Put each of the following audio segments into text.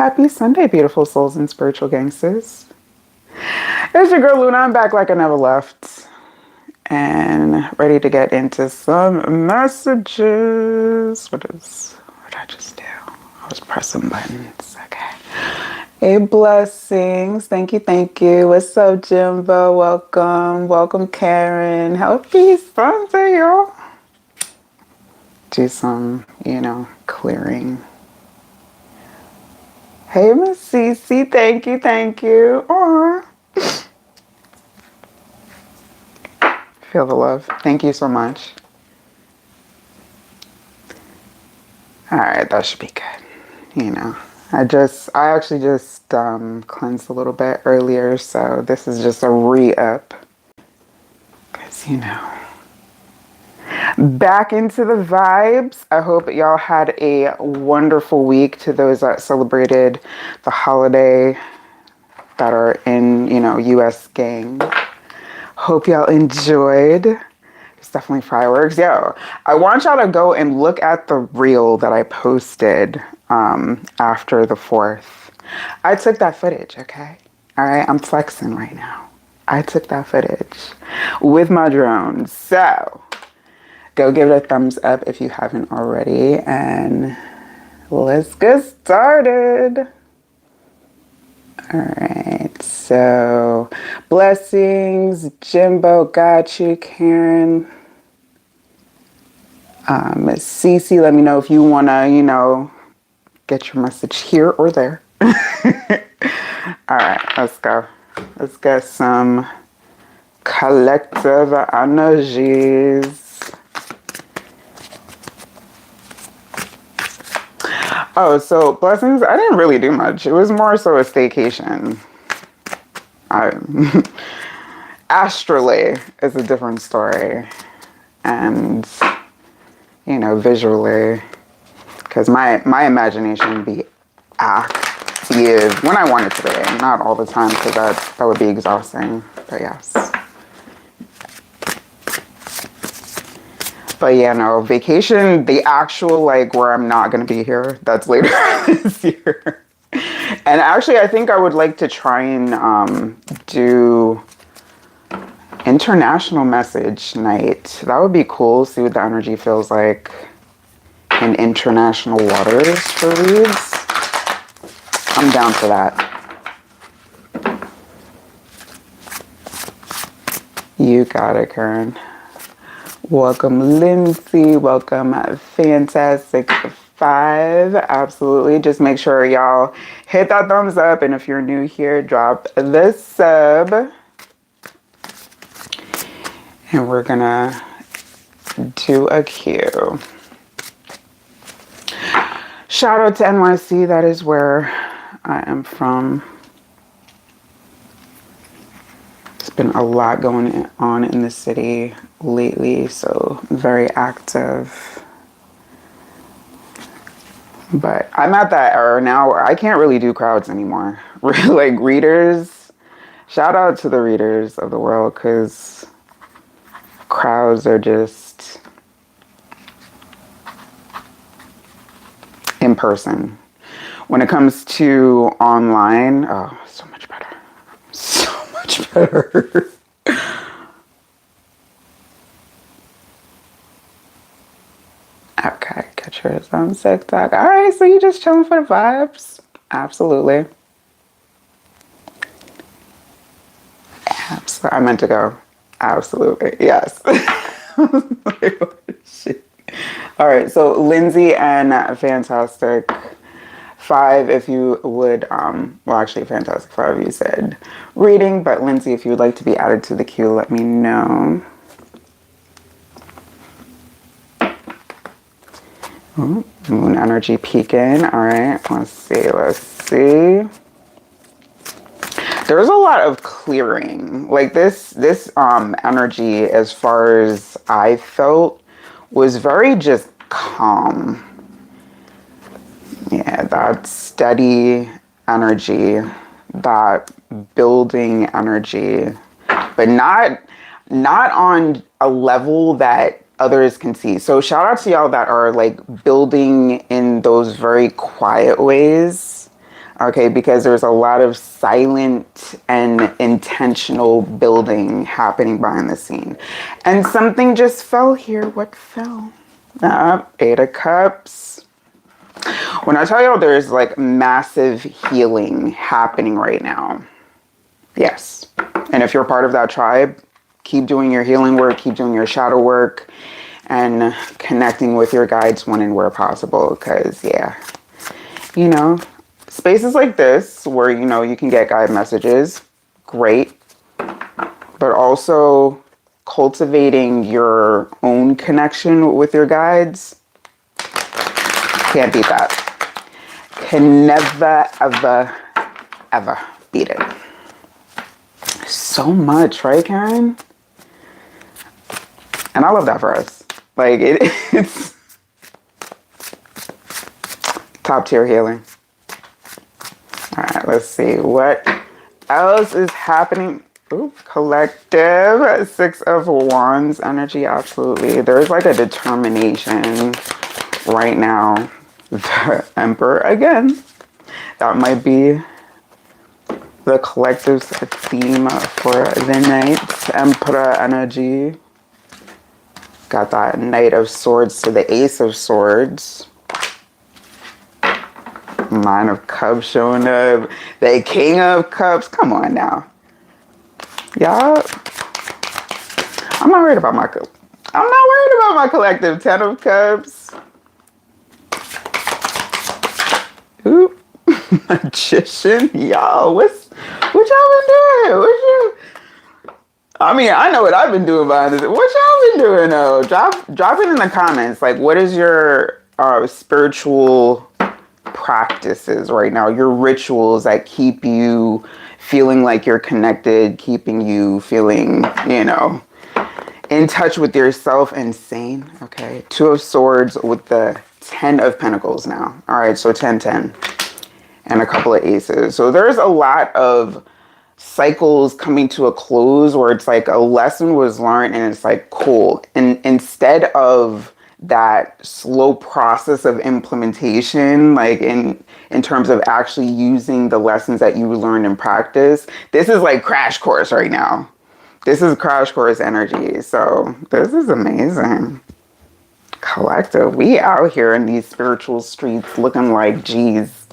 Happy Sunday, beautiful souls and spiritual gangsters. It's your girl Luna. I'm back like I never left and ready to get into some messages. What did I just do? I was pressing buttons. Okay. Hey, blessings. Thank you, thank you. What's up, Jimbo? Welcome. Welcome, Karen. Happy Sunday, y'all. Do some, clearing. Hey, Miss Cece, thank you, thank you. Aw. Feel the love. Thank you so much. All right, that should be good. I actually just cleansed a little bit earlier, so this is just a re-up. Because, back into the vibes. I hope y'all had a wonderful week. To those that celebrated the holiday that are in, U.S. gang. Hope y'all enjoyed. It's definitely fireworks. Yo, I want y'all to go and look at the reel that I posted after the 4th. I took that footage, okay? All right, I'm flexing right now. I took that footage with my drone. So go give it a thumbs up if you haven't already. And let's get started. All right, so blessings, Jimbo, got you, Karen. Miss Cece, let me know if you want to, get your message here or there. All right, let's go. Let's get some collective energies. Oh, so blessings, I didn't really do much. It was more so a staycation. Astrally is a different story. And, visually, because my imagination be active when I want it to be. Not all the time, because that would be exhausting. But yes. But yeah, no, vacation, the actual, where I'm not going to be here, that's later this year. And actually, I think I would like to try and do international message night. That would be cool. See what the energy feels like in international waters for reads. I'm down for that. You got it, Karen. Welcome, Lindsay. Welcome, Fantastic 5. Absolutely. Just make sure y'all hit that thumbs up. And if you're new here, drop the sub. And we're going to do a cue. Shout out to NYC. That is where I am from. Been a lot going on in the city lately, so very active. But I'm at that era now where I can't really do crowds anymore. Readers, shout out to the readers of the world, because crowds are just in person. When it comes to online, oh, so much better. So much better. Okay, get yours on TikTok. All right, so you just chilling for the vibes? Absolutely. I meant to go. Absolutely, yes. Shit. All right, so Lindsay and Fantastic 5, if you would, well, actually, Fantastic 5, you said reading, but Lindsay, if you would like to be added to the queue, let me know. Ooh, moon energy peeking. All right, let's see. There's a lot of clearing. This energy, as far as I felt, was very just calm. Yeah, that steady energy, that building energy, but not on a level that others can see. So shout out to y'all that are building in those very quiet ways. Okay, because there's a lot of silent and intentional building happening behind the scene. And something just fell here. What fell? Eight of Cups. When I tell y'all there's like massive healing happening right now. Yes. And if you're part of that tribe, keep doing your healing work, keep doing your shadow work, and connecting with your guides when and where possible. Because, yeah, you know, spaces like this where, you know, you can get guide messages, great. But also cultivating your own connection with your guides, can't beat that. Can never, ever, ever beat it. So much, right, Karen? And I love that for us. Like, it's top tier healing. All right, let's see. What else is happening? Ooh, collective. Six of Wands energy, absolutely. There's like a determination right now. The Emperor again. That might be the collective's theme for the night. Emperor energy. Got that Knight of Swords to the Ace of Swords. Nine of Cups showing up. The King of Cups. Come on now. Y'all. I'm not worried about my collective. Ten of Cups. Ooh. Magician. Y'all, what y'all been doing? I mean, I know what I've been doing behind this. What y'all been doing though? Drop it in the comments. Like, what is your spiritual practices right now? Your rituals that keep you feeling like you're connected, keeping you feeling, you know, in touch with yourself and sane. Okay. Two of Swords with the 10 of Pentacles now. All right. So 10, 10. And a couple of aces. So there's a lot of cycles coming to a close where it's like a lesson was learned and it's like, cool. And instead of that slow process of implementation, like in terms of actually using the lessons that you learned in practice, this is like crash course right now. This is crash course energy. So this is amazing. Collective, we out here in these spiritual streets looking like G's.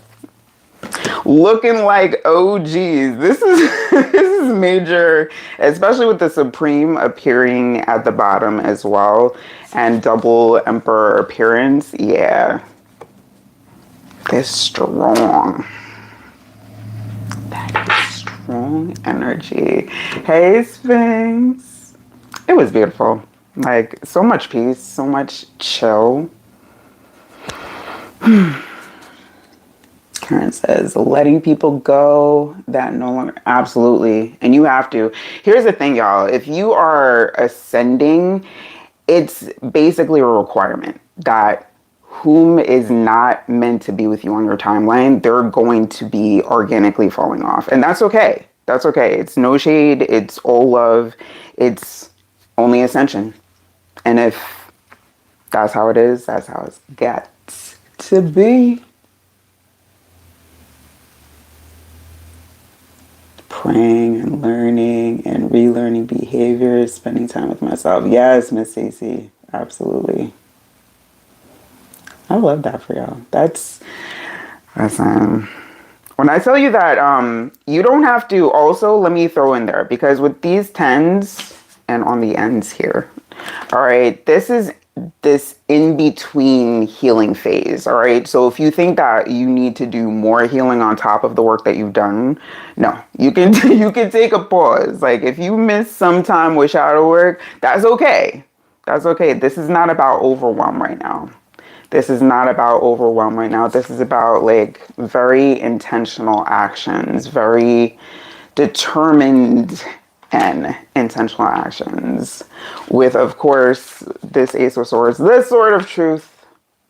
Looking like OGs. This is major, especially with the Supreme appearing at the bottom as well, and double Emperor appearance. Yeah, they're strong. That is strong energy. Hey, Sphinx. It was beautiful. Like, so much peace, so much chill. Karen says, letting people go that no longer, absolutely. And you have to. Here's the thing, y'all. If you are ascending, it's basically a requirement that whom is not meant to be with you on your timeline, they're going to be organically falling off. And that's okay. That's okay. It's no shade. It's all love. It's only ascension. And if that's how it is, that's how it's got to be. Praying and learning and relearning behaviors, spending time with myself. Yes, Miss Stacey, absolutely. I love that for y'all. That's when I tell you that you don't have to. Also, let me throw in there, because with these tens and on the ends here, all right, this is this in-between healing phase. All right, so if you think that you need to do more healing on top of the work that you've done, no, you can take a pause. Like, if you miss some time with shadow work, that's okay. That's okay. This is not about overwhelm right now. This is not about overwhelm right now. This is about like very intentional actions, very determined and intentional actions, with, of course, this Ace of Swords, the sword of truth,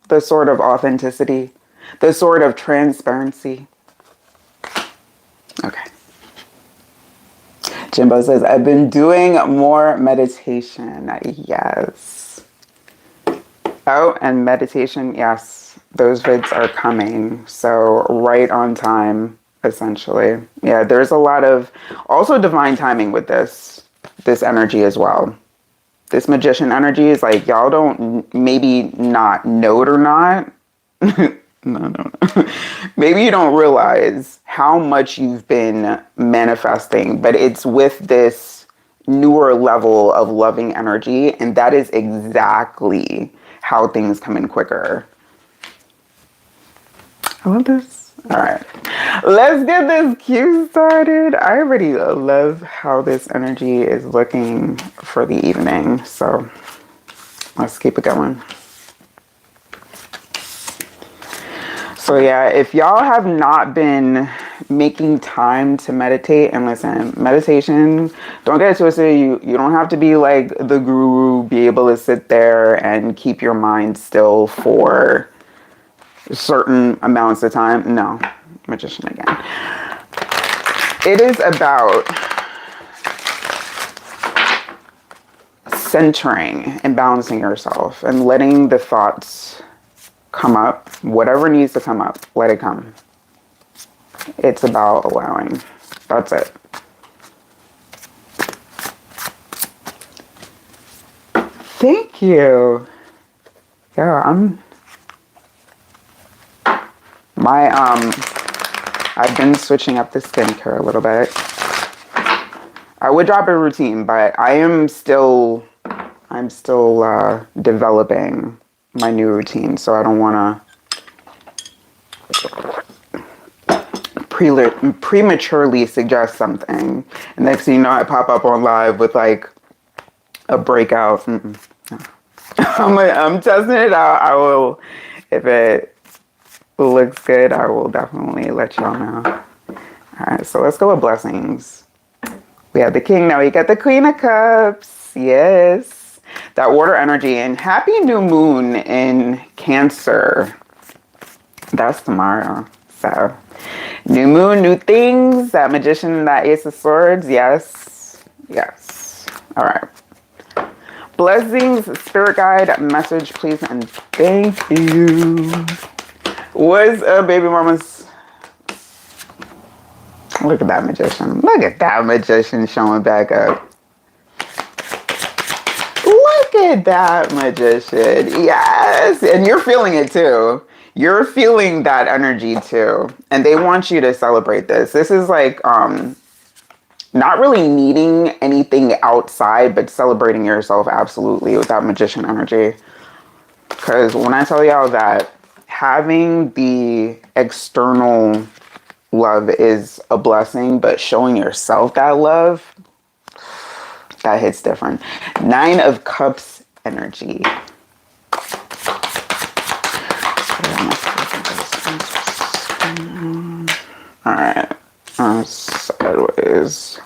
the sword of authenticity, the sword of transparency. Okay. Jimbo says, I've been doing more meditation. Yes. Oh, and meditation, yes. Those vids are coming. So right on time, essentially. Yeah, there's a lot of also divine timing with this energy as well. This magician energy is like y'all don't maybe not know it or not. No. Maybe you don't realize how much you've been manifesting, but it's with this newer level of loving energy, and that is exactly how things come in quicker. I love this. All right, let's get this cue started. I already love how this energy is looking for the evening, so let's keep it going. So yeah, if y'all have not been making time to meditate, and listen, meditation, don't get it twisted. You don't have to be like the guru, be able to sit there and keep your mind still for certain amounts of time. No, magician again. It is about centering and balancing yourself and letting the thoughts come up. Whatever needs to come up, let it come. It's about allowing. That's it. Thank you. Yeah, I've been switching up the skincare a little bit. I would drop a routine, but I'm still developing my new routine, so I don't want to prematurely suggest something. And next thing you know, I pop up on live with like a breakout. I'm testing it out. I will, if it looks good, I will definitely let y'all know. All right, so let's go with blessings. We have the king, now we got the queen of cups. Yes. That water energy, and happy new moon in Cancer. That's tomorrow. So new moon, new things. That magician, that ace of swords. Yes. Yes. All right. Blessings, spirit guide, message, please, and thank you. What's up, baby mamas? Look at that magician. Look at that magician showing back up. Look at that magician. Yes. And you're feeling it too. You're feeling that energy too. And they want you to celebrate this. This is like not really needing anything outside, but celebrating yourself absolutely with that magician energy. Because when I tell y'all that having the external love is a blessing, but showing yourself that love, that hits different. 9 of Cups energy. All right. Sideways.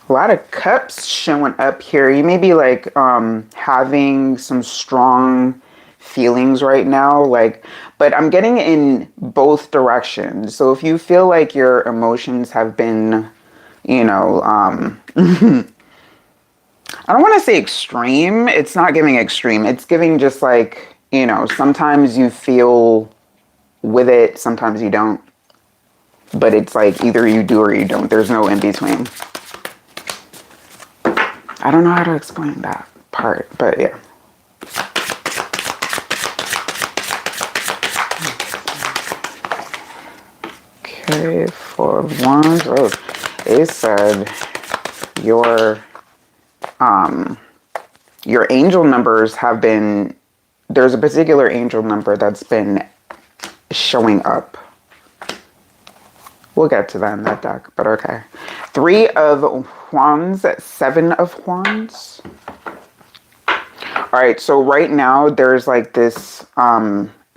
A lot of cups showing up here. You may be like having some strong feelings right now, like, but I'm getting in both directions. So if you feel like your emotions have been, you know, I don't want to say extreme. It's not giving extreme. It's giving just like, you know, sometimes you feel with it, sometimes you don't. But it's like either you do or you don't. There's no in between. I don't know how to explain that part, but yeah. Okay, 4 of Wands. Oh, it said your angel numbers have been, there's a particular angel number that's been showing up. We'll get to that in that deck, but okay. 3 of Wands, 7 of Wands. All right, so right now there's like this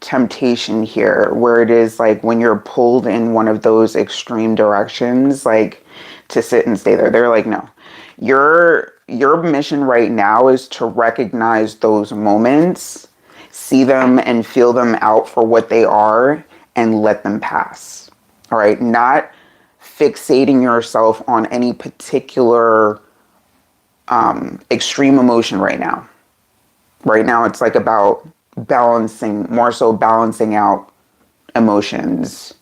temptation here where it is like when you're pulled in one of those extreme directions, like to sit and stay there. They're like, no, your mission right now is to recognize those moments, see them and feel them out for what they are and let them pass. All right, not fixating yourself on any particular extreme emotion right now. Right now, it's like about balancing, more so balancing out emotions.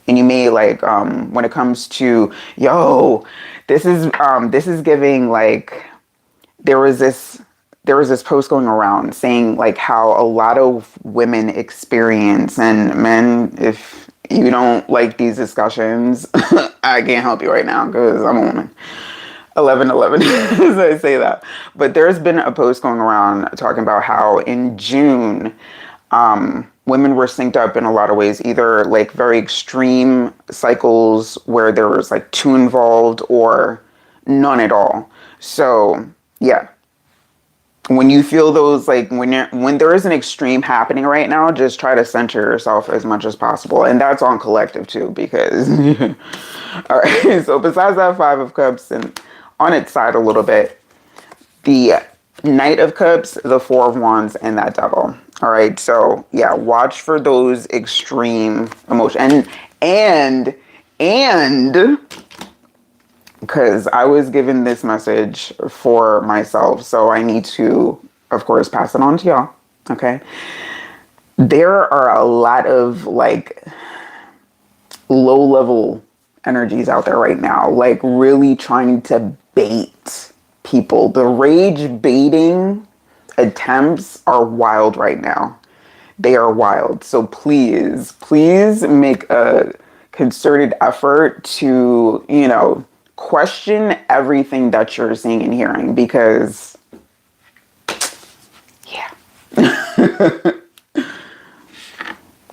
And you may like, when it comes to, yo, this is giving like, there was this, there was this post going around saying like how a lot of women experience, and men, if you don't like these discussions, I can't help you right now because I'm a woman. 11/11 as I say that. But there's been a post going around talking about how in June, women were synced up in a lot of ways, either like very extreme cycles where there was like two involved or none at all. So yeah, when you feel those, like when there is an extreme happening right now, just try to center yourself as much as possible, and that's on collective too, because all right. So besides that Five of Cups and on its side a little bit, the Knight of Cups, the Four of Wands, and that Devil. All right. So yeah, watch for those extreme emotions, and because I was given this message for myself, so I need to, of course, pass it on to y'all. Okay. There are a lot of like low level energies out there right now, like really trying to bait people. The rage baiting attempts are wild right now. They are wild. So please make a concerted effort to, question everything that you're seeing and hearing, because yeah.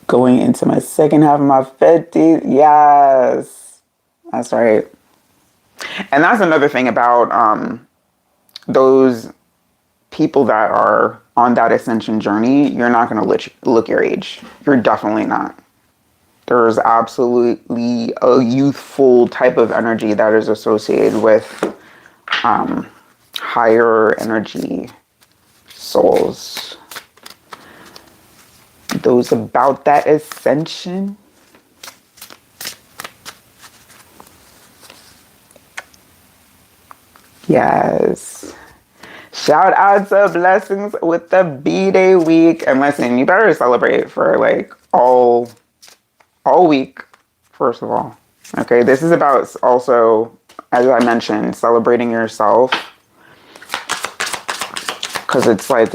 Going into my second half of my 50s. Yes, that's right. And that's another thing about those people that are on that ascension journey. You're not going to look your age. You're definitely not. There's absolutely a youthful type of energy that is associated with higher energy souls. Those about that ascension. Yes. Shout out to Blessings with the B-Day week. And listen, you better celebrate for like all week, first of all. Okay, this is about also, as I mentioned, celebrating yourself. Because it's like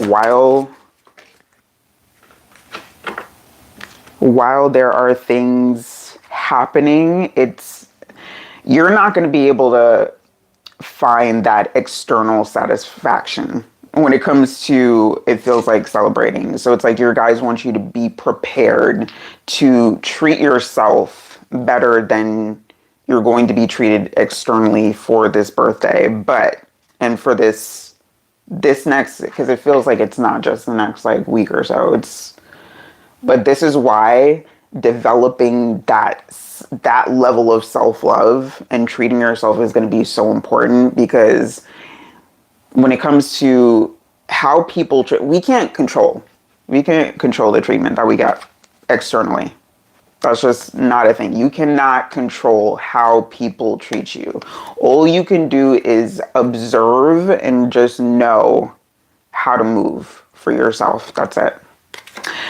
while there are things happening, you're not going to be able to find that external satisfaction when it comes to, it feels like celebrating. So it's like your guys want you to be prepared to treat yourself better than you're going to be treated externally for this birthday, and for this next, because it feels like it's not just the next like week or so. But this is why developing that level of self-love and treating yourself is going to be so important, because when it comes to how people we can't control the treatment that we get externally. That's just not a thing. You cannot control how people treat you. All you can do is observe and just know how to move for yourself. That's it.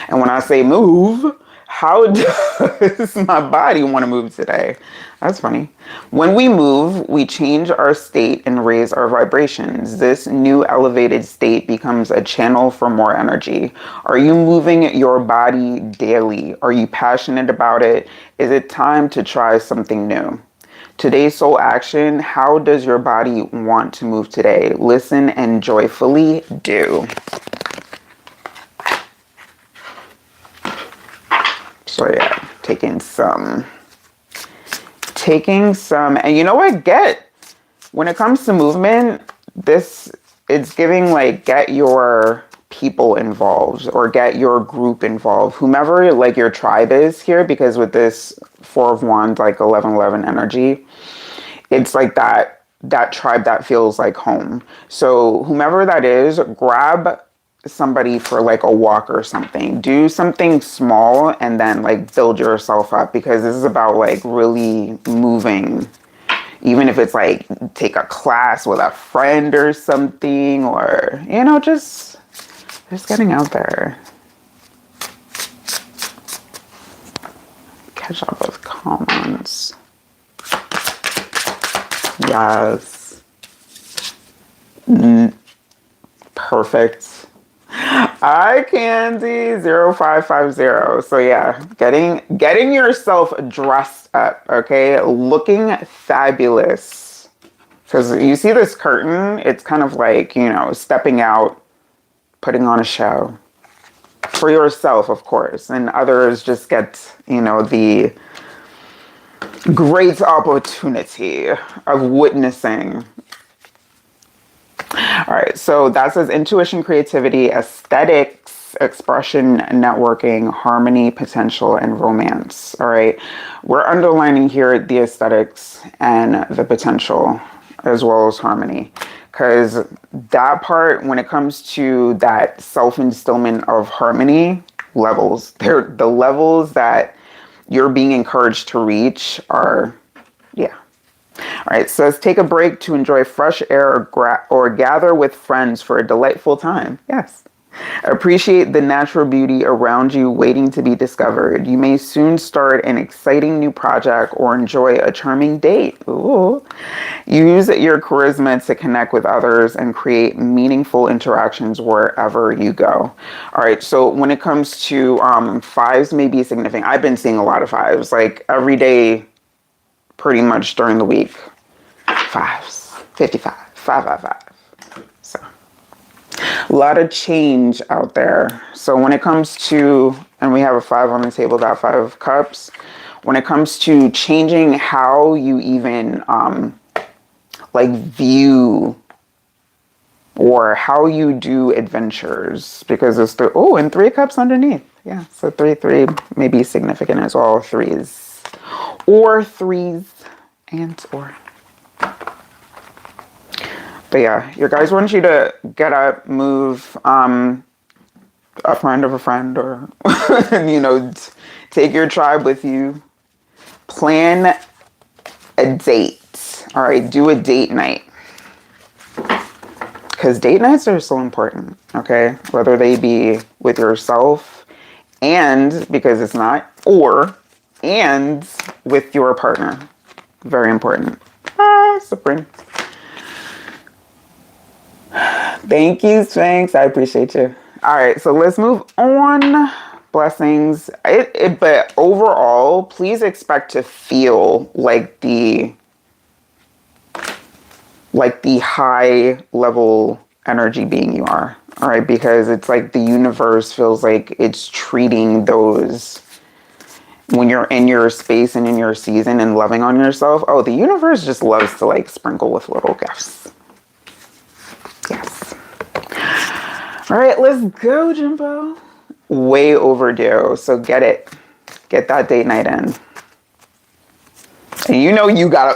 And when I say move, how does my body want to move today? That's funny. When we move, we change our state and raise our vibrations. This new elevated state becomes a channel for more energy. Are you moving your body daily? Are you passionate about it? Is it time to try something new? Today's soul action: how does your body want to move today? Listen and joyfully do. So yeah, taking some, and you know what, when it comes to movement, it's giving like, get your people involved or get your group involved, whomever like your tribe is here, because with this Four of Wands, like 11/11 energy, it's like that tribe that feels like home. So whomever that is, grab somebody for like a walk or something. Do something small and then like build yourself up, because this is about like really moving Even if it's like take a class with a friend or something, or, you know, just getting out there. Catch up with comments. Yes. Perfect. Hi, Candy 0550. So yeah, getting yourself dressed up, okay? Looking fabulous. Because you see this curtain, it's kind of like, you know, stepping out, putting on a show. For yourself, of course. And others just get, you know, the great opportunity of witnessing. All right, so that says intuition, creativity, aesthetics, expression, networking, harmony, potential, and romance. All right, we're underlining here the aesthetics and the potential as well as harmony, because that part, when it comes to that self-instillment of harmony levels, they're the levels that you're being encouraged to reach are, yeah. All right, so let's take a break to enjoy fresh air or gather with friends for a delightful time. Yes. Appreciate the natural beauty around you waiting to be discovered. You may soon start an exciting new project or enjoy a charming date. Ooh. Use your charisma to connect with others and create meaningful interactions wherever you go. All right, so when it comes to fives may be significant. I've been seeing a lot of fives, like every day, pretty much during the week. Fives, 55, 555. So a lot of change out there. So when it comes to, and we have a 5 on the table, that 5 of cups. When it comes to changing how you even like view or how you do adventures, because it's the, oh, and 3 cups underneath. Yeah, so 3 may be significant as well. Threes and or. But yeah, your guys want you to get up, move, a friend of a friend, or, you know, take your tribe with you. Plan a date. All right, do a date night. Because date nights are so important, okay? Whether they be with yourself and, because it's not, or, and with your partner. Very important. Supreme. Thank you, Sphinx. I appreciate you. All right, so let's move on. Blessings. But overall, please expect to feel like the high level energy being you are. All right, because it's like the universe feels like it's treating those, when you're in your space and in your season and loving on yourself. Oh, the universe just loves to like sprinkle with little gifts. Yes. All right, let's go, Jimbo. Way overdue. So get it. Get that date night in. And you know you gotta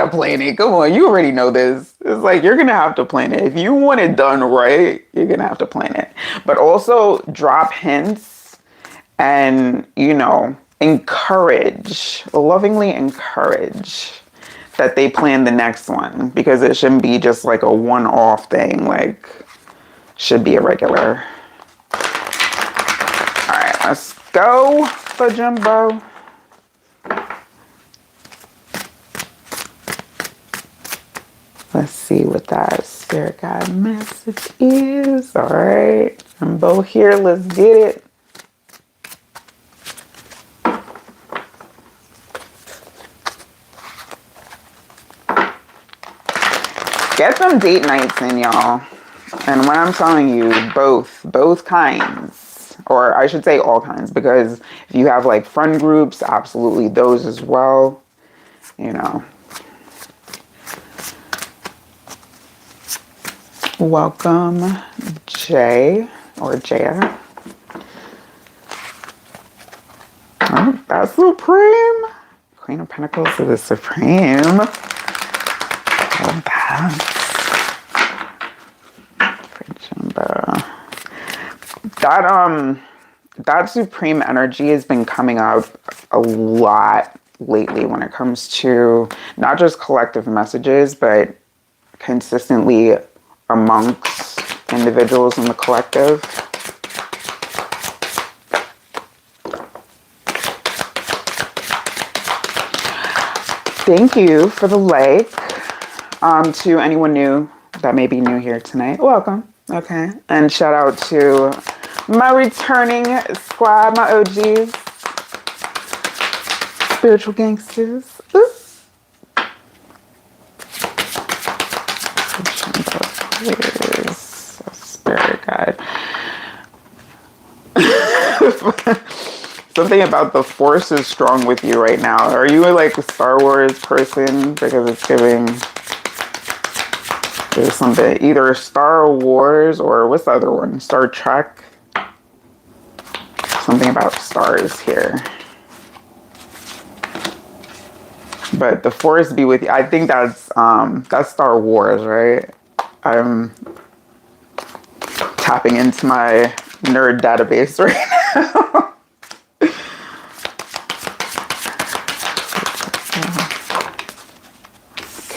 plan it. Come on, you already know this. It's like you're gonna have to plan it. If you want it done right, you're gonna have to plan it. But also drop hints and, you know, lovingly encourage that they plan the next one, because it shouldn't be just like a one-off thing. Like, should be a regular. All right, let's go for Jumbo. Let's see what that spirit guide message is. All right, Jumbo here. Let's get it. Get them date nights in, y'all. And when I'm telling you, both kinds, or I should say all kinds, because if you have like friend groups, absolutely those as well, you know. Welcome, Jay, or Jaya. Oh, that's Supreme. Queen of Pentacles to the Supreme. Oh, that. That Supreme energy has been coming up a lot lately when it comes to not just collective messages, but consistently amongst individuals in the collective. Thank you for the like. To anyone new that may be new here tonight, welcome. Okay, and shout out to my returning squad, my OGs, spiritual gangsters. Ooh. Spirit guide. Something about the force is strong with you right now. Are you like a Star Wars person? Because it's giving, there's something, either Star Wars or what's the other one? Star Trek? Something about stars here. But the force be with you. I think that's Star Wars, right? I'm tapping into my nerd database right now.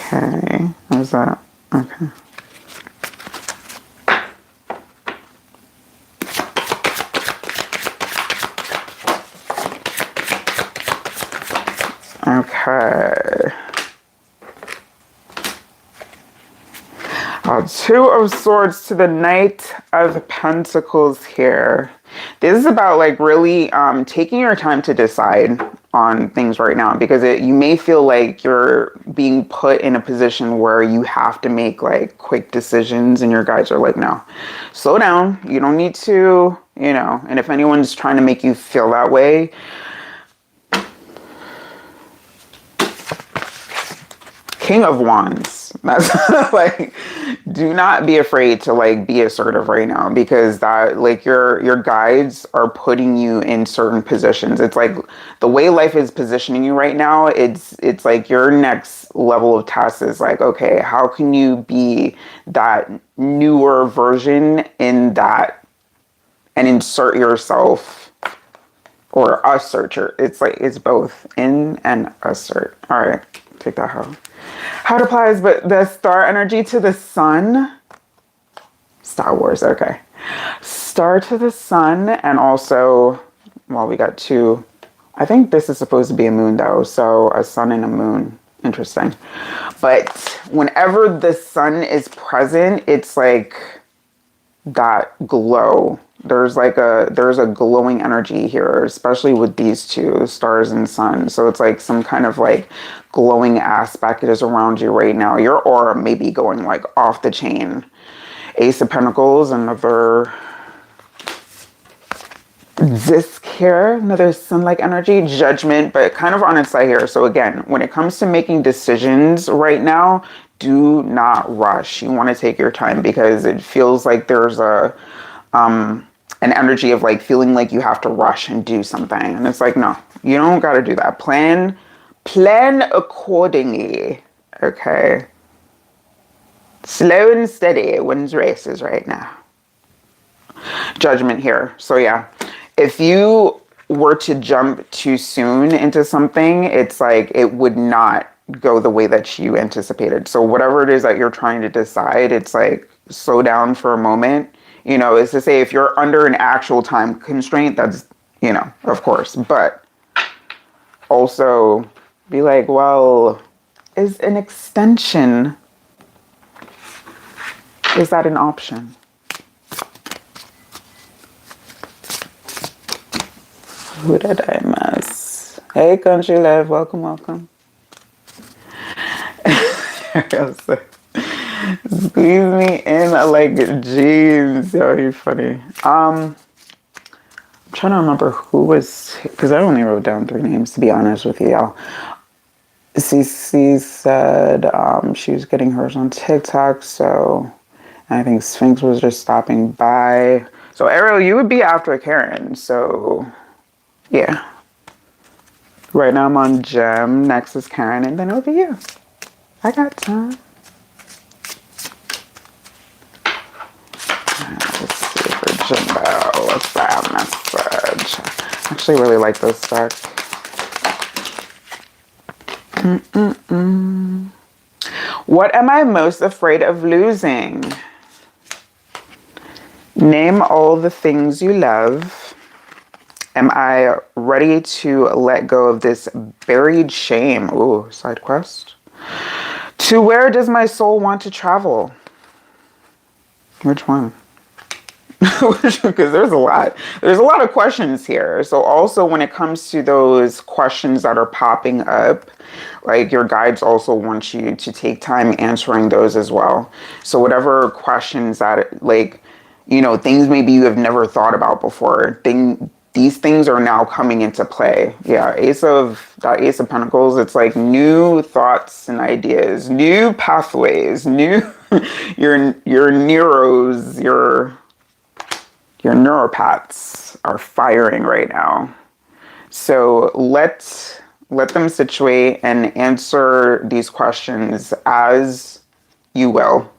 Okay, how's that? Okay. Okay. Two of Swords to the Knight of Pentacles here. This is about like really taking your time to decide on things right now, because you may feel like you're being put in a position where you have to make like quick decisions, and your guides are like, no, slow down. You don't need to, and if anyone's trying to make you feel that way, King of Wands. That's like, do not be afraid to like be assertive right now, because that like your guides are putting you in certain positions. It's like the way life is positioning you right now. It's like your next level of task is like, okay, how can you be that newer version in that and insert yourself, or assert your, it's like, it's both in and assert. All right, take that home. How it applies, but the star energy to the sun. Star Wars, okay. Star to the sun, and also, well, we got two. I think this is supposed to be a moon though, so a sun and a moon. Interesting. But whenever the sun is present, it's like that glow. There's a glowing energy here, especially with these two, stars and sun. So it's like some kind of like glowing aspect is around you right now. Your aura may be going like off the chain. Ace of Pentacles, another disc here, another sun-like energy, Judgment, but kind of on its side here. So again, when it comes to making decisions right now, do not rush. You want to take your time, because it feels like there's an energy of like feeling like you have to rush and do something. And it's like, no, you don't got to do that. Plan accordingly. Okay. Slow and steady wins races right now. Judgment here. So yeah, if you were to jump too soon into something, it's like it would not go the way that you anticipated. So whatever it is that you're trying to decide, it's like slow down for a moment. Is to say if you're under an actual time constraint, that's, of course, but also be like, well, is an extension, is that an option? Who did I miss? Hey, Country Life, welcome. Squeeze me in like jeans. Yo, you're funny. I'm trying to remember who was, because I only wrote down 3 names, to be honest with you, y'all. CC said she was getting hers on TikTok, so I think Sphinx was just stopping by. So Ariel, you would be after Karen, so yeah. Right now I'm on Gem, next is Karen, and then it'll be you. I got time. Let's see for Jimbo. What's that message? I actually really like this deck. What am I most afraid of losing? Name all the things you love. Am I ready to let go of this buried shame? Ooh, side quest. To where does my soul want to travel? Which one? Because there's a lot. There's a lot of questions here. So also when it comes to those questions that are popping up, like your guides also want you to take time answering those as well. So whatever questions that like, you know, things maybe you have never thought about before, these things are now coming into play. Yeah, Ace of Pentacles, it's like new thoughts and ideas, new pathways, new your neuros, your neuropaths are firing right now. So let them situate and answer these questions as you will.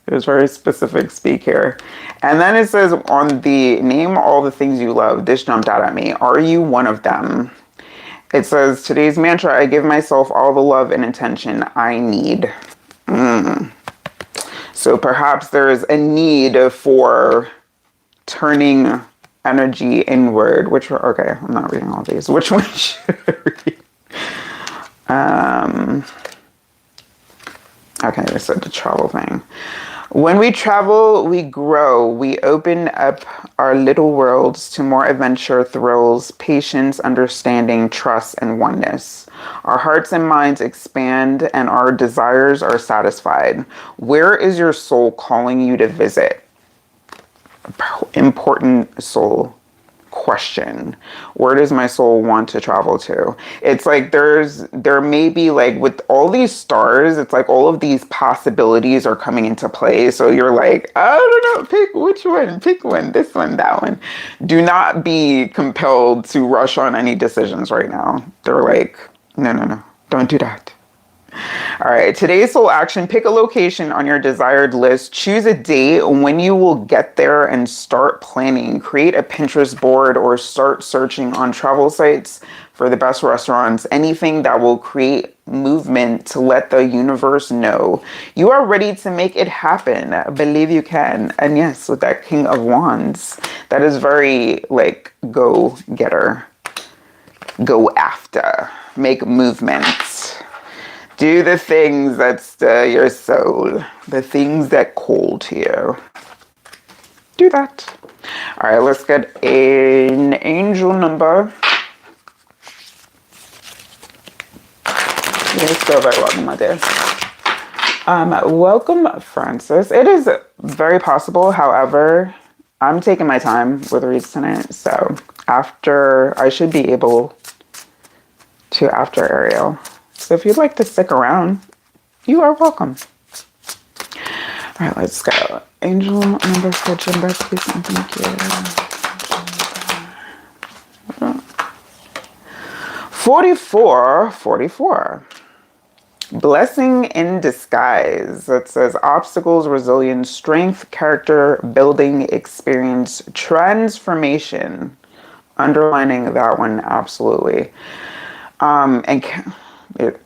There's very specific speak here. And then it says on the name all the things you love, this jumped out at me. Are you one of them? It says today's mantra, I give myself all the love and attention I need. So perhaps there's a need for turning energy inward. Okay, I'm not reading all these. Which one should I read? Okay, I said the travel thing. When we travel, we grow. We open up our little worlds to more adventure, thrills, patience, understanding, trust, and oneness. Our hearts and minds expand and our desires are satisfied. Where is your soul calling you to visit? Important soul question. Where does my soul want to travel to? It's like there may be like with all these stars, it's like all of these possibilities are coming into play. So you're like, I don't know, pick which one, pick one, this one, that one. Do not be compelled to rush on any decisions right now. They're like, no, don't do that. All right, today's soul action, pick a location on your desired list, choose a date when you will get there and start planning. Create a Pinterest board or start searching on travel sites for the best restaurants, anything that will create movement to let the universe know you are ready to make it happen. Believe you can. And yes, with that King of Wands, that is very like go getter, go after, make movements. Do the things that stir your soul, the things that call to you. Do that. All right, let's get an angel number. You're so very welcome, my dear. Welcome, Francis. It is very possible, however, I'm taking my time with reads tonight, so I should be able to after Ariel. So if you'd like to stick around, you are welcome. All right, let's go. Angel number 4, Jim, please and thank you. 44. Blessing in disguise. It says obstacles, resilience, strength, character, building, experience, transformation. Underlining that one, absolutely. And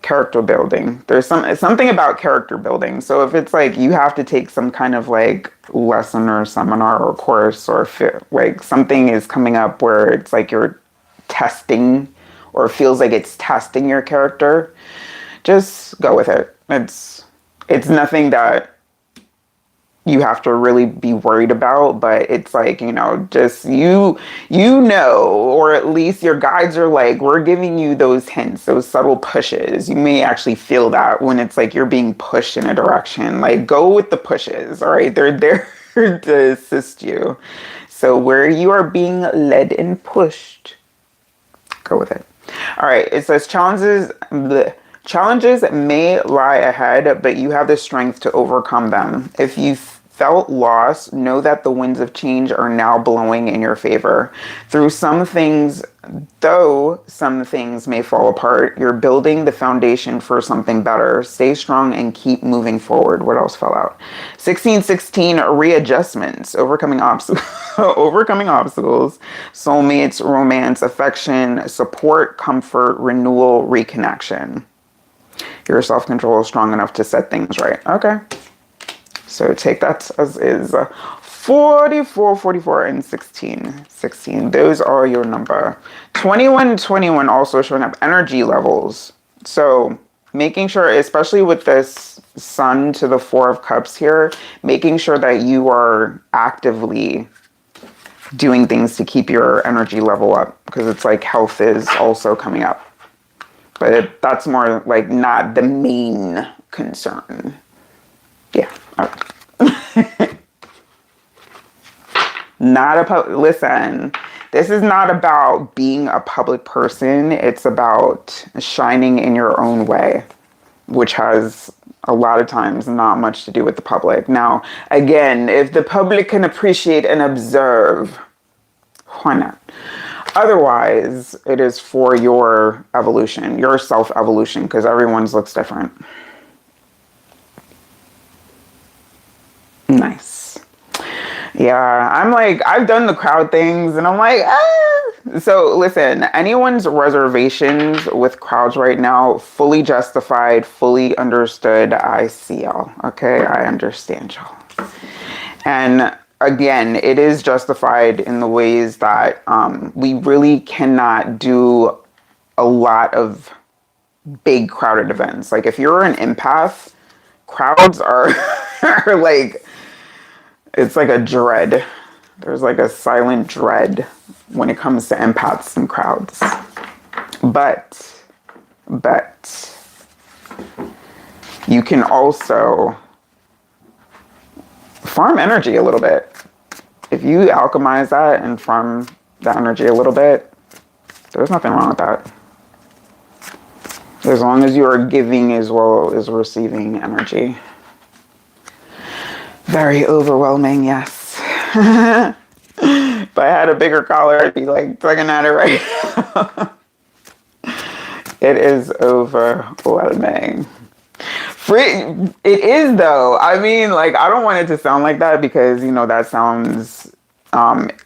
character building. There's something about character building. So if it's like you have to take some kind of like lesson or seminar or course or like something is coming up where it's like you're testing or feels like it's testing your character, just go with it. It's nothing that you have to really be worried about, but it's like, you know, just you know, or at least your guides are like, we're giving you those hints, those subtle pushes. You may actually feel that when it's like you're being pushed in a direction. Like, go with the pushes, all right? They're there to assist you. So where you are being led and pushed, go with it. All right, it says challenges may lie ahead, but you have the strength to overcome them. If you felt lost, know that the winds of change are now blowing in your favor. Through some things Though some things may fall apart, you're building the foundation for something better. Stay strong and keep moving forward. What else fell out? 1616, readjustments, overcoming obstacles, overcoming obstacles, soulmates, romance, affection, support, comfort, renewal, reconnection. Your self-control is strong enough to set things right. Okay. So take that as is. 44, 44, and 16. 16. Those are your number. 21, 21 also showing up energy levels. So making sure, especially with this sun to the 4 of cups here, making sure that you are actively doing things to keep your energy level up, because it's like health is also coming up. But that's more like not the main concern. Yeah. All right. Listen, this is not about being a public person. It's about shining in your own way, which has a lot of times not much to do with the public. Now, again, if the public can appreciate and observe, why not? Otherwise, it is for your evolution, your self-evolution, because everyone's looks different. Nice. Yeah, I'm like, I've done the crowd things and I'm like, ah. So listen, anyone's reservations with crowds right now, fully justified, fully understood. I see y'all. Okay, I understand y'all. And again, it is justified in the ways that we really cannot do a lot of big crowded events. Like if you're an empath, crowds are, are like, it's like a dread. There's like a silent dread when it comes to empaths and crowds. But you can also farm energy a little bit. If you alchemize that and farm the energy a little bit, there's nothing wrong with that. As long as you are giving as well as receiving energy. Very overwhelming, yes. If I had a bigger collar, I'd be like tugging at it right now. It is overwhelming. It is though. I mean, like, I don't want it to sound like that because, you know, that sounds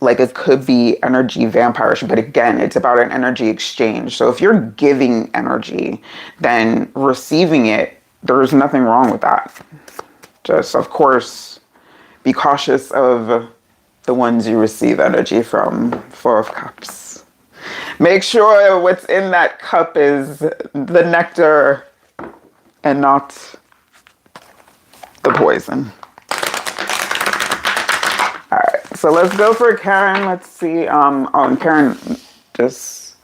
like it could be energy vampirish. But again, it's about an energy exchange. So if you're giving energy, then receiving it, there's nothing wrong with that. Just, of course, be cautious of the ones you receive energy from. 4 of Cups. Make sure what's in that cup is the nectar and not the poison. All right, so let's go for Karen. Let's see. And Karen, just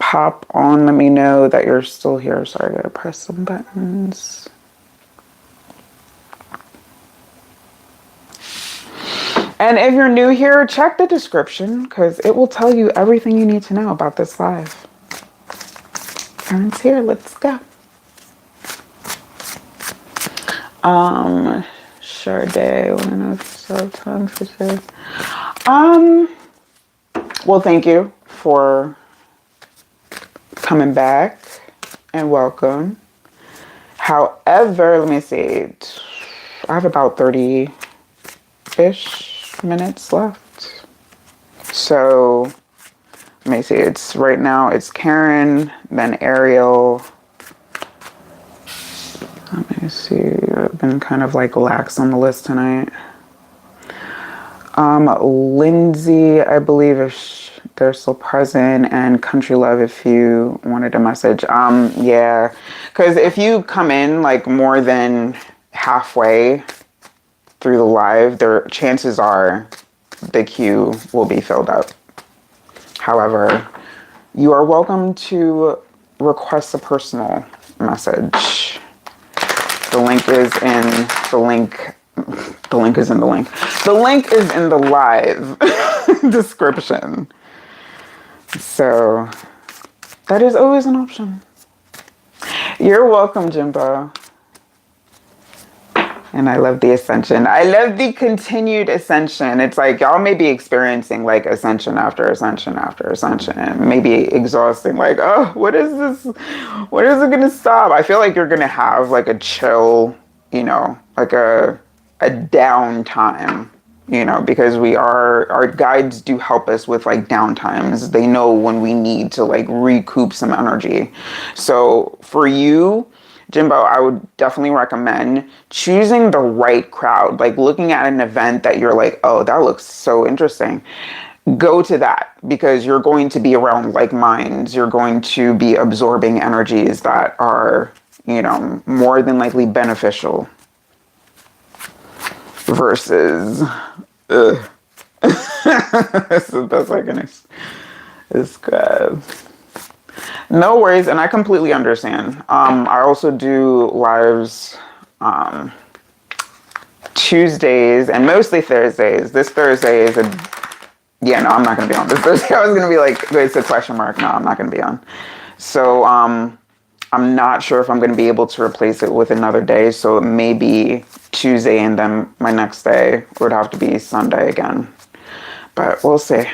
pop on. Let me know that you're still here. Sorry, I gotta press some buttons. And if you're new here, check the description because it will tell you everything you need to know about this live. Karen's here. Let's go. Sade, want to know if you still have time for this? Well, thank you for coming back and welcome. However, let me see. I have about 30-ish minutes left. So let me see. It's right now. It's Karen, then Ariel. Let me see. I've been kind of like lax on the list tonight. Lindsay, I believe if they're still present, and Country Love if you wanted a message. Yeah, because if you come in like more than halfway through the live, there chances are the queue will be filled up. However, you are welcome to request a personal message. The link is in the link. The link is in the link. The link is in the live description. So that is always an option. You're welcome, Jimbo. And I love the ascension. I love the continued ascension. It's like y'all may be experiencing like ascension after ascension after ascension, and maybe exhausting. Like, oh, what is this? When is it gonna stop? I feel like you're gonna have like a chill, like a downtime, because our guides do help us with like downtimes. They know when we need to like recoup some energy. So for you, Jimbo, I would definitely recommend choosing the right crowd, like looking at an event that you're like, oh, that looks so interesting. Go to that because you're going to be around like minds. You're going to be absorbing energies that are, more than likely beneficial versus, ugh. That's the best I can describe. No worries, and I completely understand. I also do lives Tuesdays and mostly Thursdays. This Thursday is yeah, no, I'm not going to be on this Thursday. I was going to be like, it's a question mark. No, I'm not going to be on. So I'm not sure if I'm going to be able to replace it with another day. So it may be Tuesday and then my next day would have to be Sunday again. But we'll see.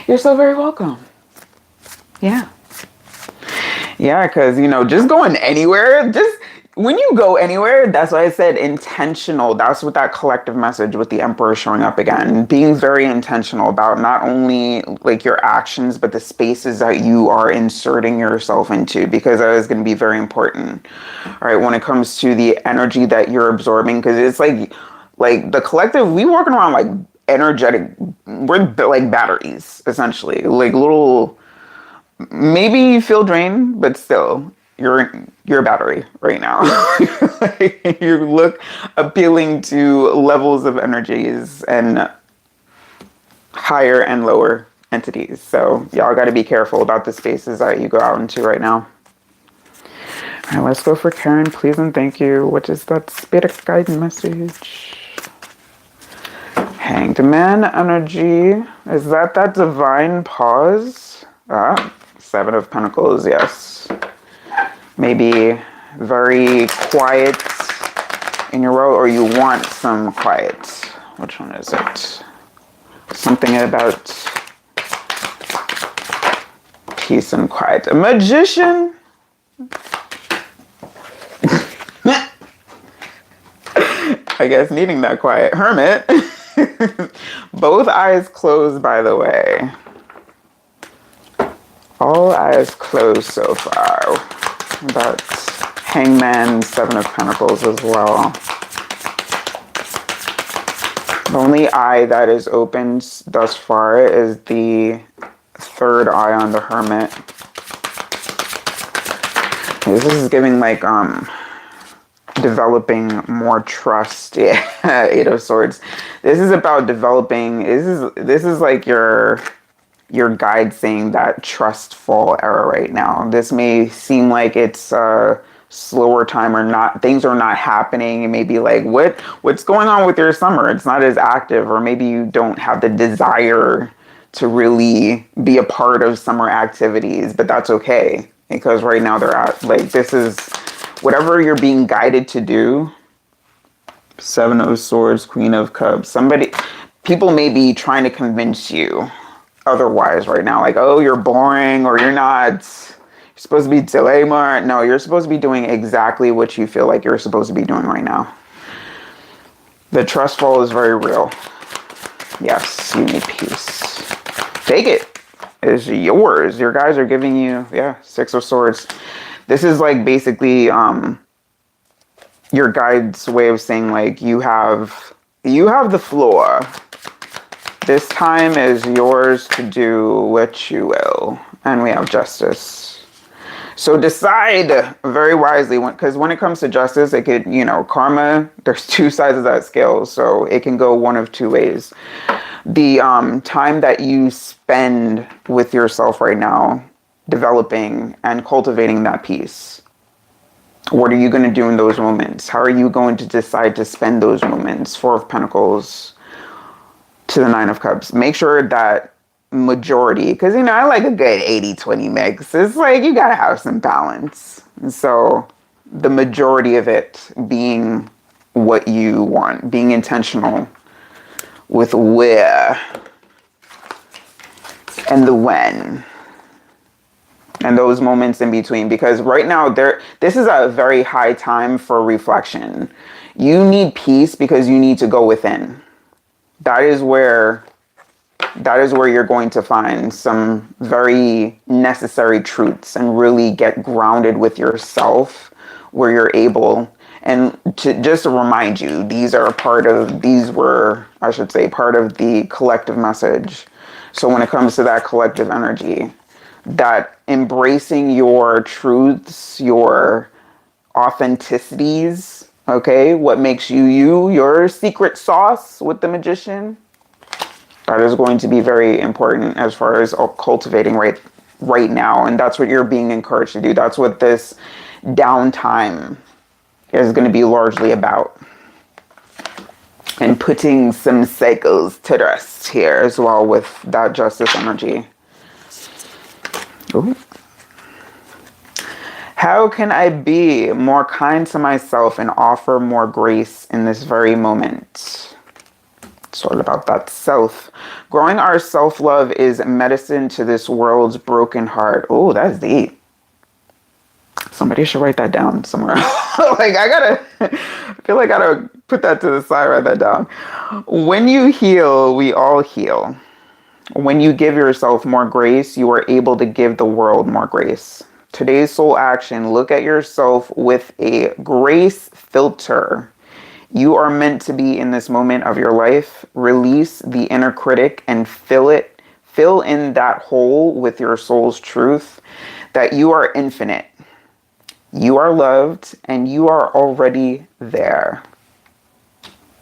You're so very welcome. Yeah. Yeah, because, just going anywhere, when you go anywhere, that's why I said intentional. That's what that collective message with the Emperor showing up again. Being very intentional about not only like your actions, but the spaces that you are inserting yourself into, because that is going to be very important. All right, when it comes to the energy that you're absorbing, because it's like the collective, we walking around like energetic, we're like batteries, essentially. Like little, maybe you feel drained, but still, you're a battery right now. You look appealing to levels of energies and higher and lower entities. So y'all got to be careful about the spaces that you go out into right now. All right, let's go for Karen, please and thank you. What is that spirit guide message? Hanged Man energy. Is that divine pause? Seven of Pentacles, yes. Maybe very quiet in your world, or you want some quiet. Which one is it? Something about peace and quiet. A magician? I guess needing that quiet. Hermit. Both eyes closed, by the way. All eyes closed so far. But Hangman, Seven of Pentacles as well. The only eye that is open thus far is the third eye on the Hermit. This is giving like developing more trust. Yeah, Eight of Swords. This is about developing. This is like your guide saying that trust fall era right now. This may seem like it's a slower time or not. Things are not happening. It may be like, what's going on with your summer? It's not as active, or maybe you don't have the desire to really be a part of summer activities, but that's okay. Because right now they're at, like, this is whatever you're being guided to do. Seven of Swords, Queen of Cups. People may be trying to convince you otherwise right now. Like, oh, you're boring, or you're not, you're supposed to be delay more. No, you're supposed to be doing exactly what you feel like you're supposed to be doing right now. The trust fall is very real. Yes, you need peace. Take it. It's yours. Your guys are giving you, Six of Swords. This is like basically your guide's way of saying like you have the floor. This time is yours to do what you will. And we have Justice. So decide very wisely, because when it comes to justice, it could, karma, there's two sides of that scale. So it can go one of two ways. The time that you spend with yourself right now, developing and cultivating that peace. What are you going to do in those moments? How are you going to decide to spend those moments? Four of Pentacles to the Nine of Cups. Make sure that majority, because, I like a good 80-20 mix. It's like you got to have some balance. And so the majority of it being what you want, being intentional with where and the when and those moments in between, because right now this is a very high time for reflection. You need peace because you need to go within. That is where you're going to find some very necessary truths and really get grounded with yourself, where you're able. And to just remind you, these were, I should say, part of the collective message. So when it comes to that collective energy, that embracing your truths, your authenticities, okay, what makes you you, your secret sauce with the magician, that is going to be very important as far as cultivating right now. And that's what you're being encouraged to do. That's what this downtime is going to be largely about. And putting some cycles to rest here as well with that justice energy. Ooh. How can I be more kind to myself and offer more grace in this very moment? It's all about that self. Growing our self-love is medicine to this world's broken heart. Oh, that's deep. Somebody should write that down somewhere. I feel like I gotta put that to the side, write that down. When you heal, we all heal. When you give yourself more grace, you are able to give the world more grace. Today's soul action, look at yourself with a grace filter. You are meant to be in this moment of your life. Release the inner critic and fill in that hole with your soul's truth that you are infinite. You are loved and you are already there.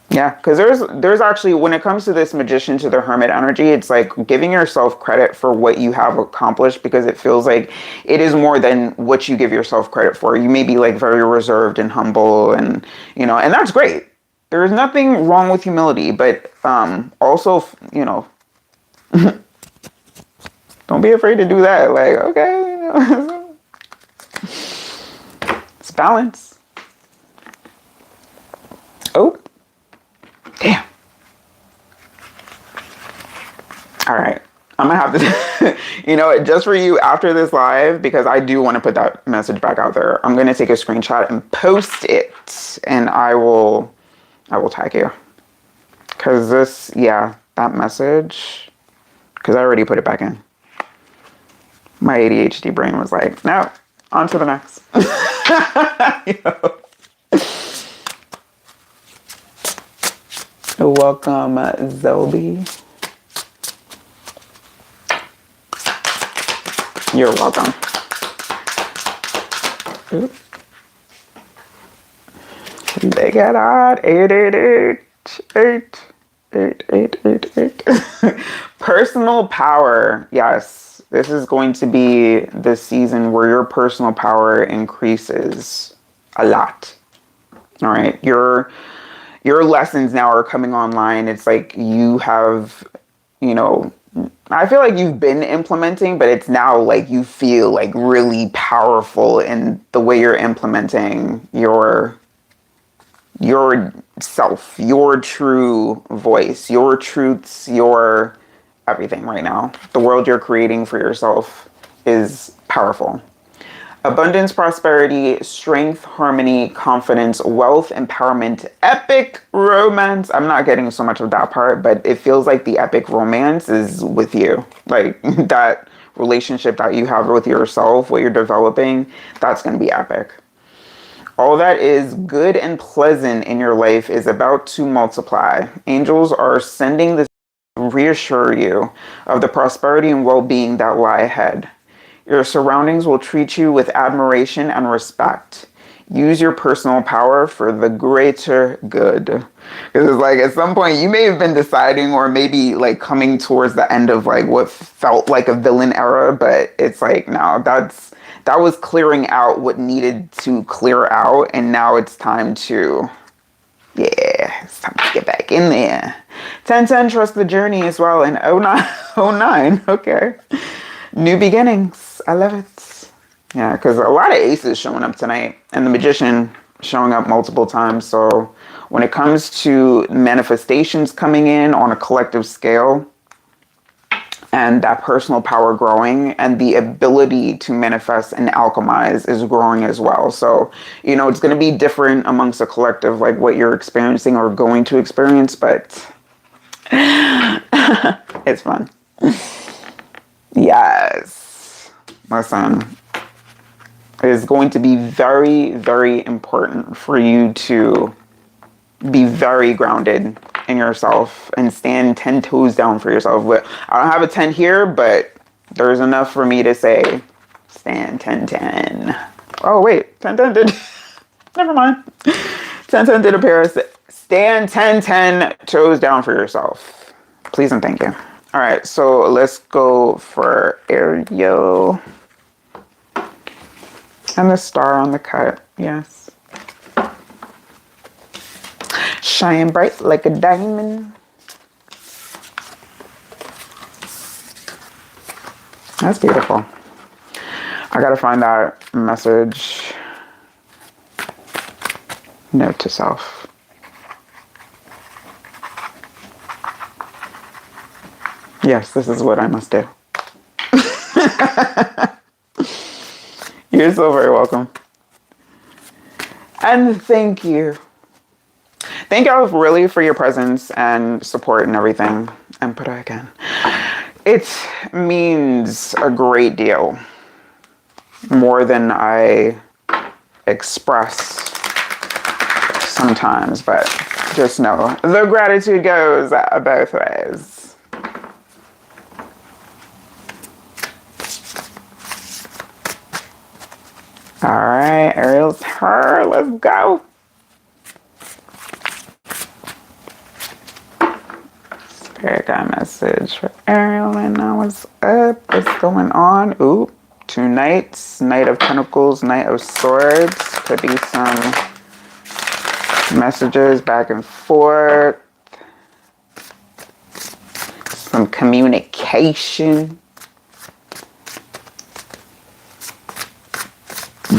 Yeah, because there's actually, when it comes to this magician to the hermit energy, it's like giving yourself credit for what you have accomplished, because it feels like it is more than what you give yourself credit for. You may be like very reserved and humble, and and that's great. There's nothing wrong with humility, but also, don't be afraid to do that. Like, okay, it's balance. Oh. Damn. All right. I'm going to have to, just for you after this live, because I do want to put that message back out there. I'm going to take a screenshot and post it, and I will tag you. Because that message, because I already put it back in. My ADHD brain was like, no, on to the next. Welcome, Zoe. You're welcome. Oop. Look at that. 888. Personal power. Yes, this is going to be the season where your personal power increases a lot. All right. Your lessons now are coming online. It's like you have, I feel like you've been implementing, but it's now like you feel like really powerful in the way you're implementing your self, your true voice, your truths, your everything right now. The world you're creating for yourself is powerful. Abundance, prosperity, strength, harmony, confidence, wealth, empowerment, epic romance. I'm not getting so much of that part, but it feels like the epic romance is with you. Like that relationship that you have with yourself, what you're developing, that's going to be epic. All that is good and pleasant in your life is about to multiply. Angels are sending this to reassure you of the prosperity and well-being that lie ahead. Your surroundings will treat you with admiration and respect. Use your personal power for the greater good. Because it's like at some point you may have been deciding, or maybe like coming towards the end of like what felt like a villain era, but it's like now that was clearing out what needed to clear out, and now it's time to get back in there. 1010, trust the journey as well. And 09, okay. New beginnings. I love it. Yeah, because a lot of aces showing up tonight, and the magician showing up multiple times. So when it comes to manifestations coming in on a collective scale, and that personal power growing, and the ability to manifest and alchemize is growing as well. So, it's going to be different amongst a collective, like what you're experiencing or going to experience, but it's fun. Yes. Listen, it is going to be very, very important for you to be very grounded in yourself and stand 10 toes down for yourself. But I don't have a 10 here, but there's enough for me to say stand 10-10. Oh, wait. 10-10 did. Never mind. 10-10 did appear. Stand 10-10 toes down for yourself. Please and thank you. All right. So let's go for Ariel. And the star on the cut. Yes. Shine bright like a diamond. That's beautiful. I gotta find that message. Note to self. Yes, this is what I must do. You're so very welcome. And thank you. Thank y'all really for your presence and support and everything. And put it again. It means a great deal. More than I express sometimes, but just know the gratitude goes both ways. All right, Ariel's her. Let's go. Spirit got a message for Ariel and now what's up? What's going on? Ooh, 2 knights, Knight of Pentacles, Knight of Swords. Could be some messages back and forth. Some communication.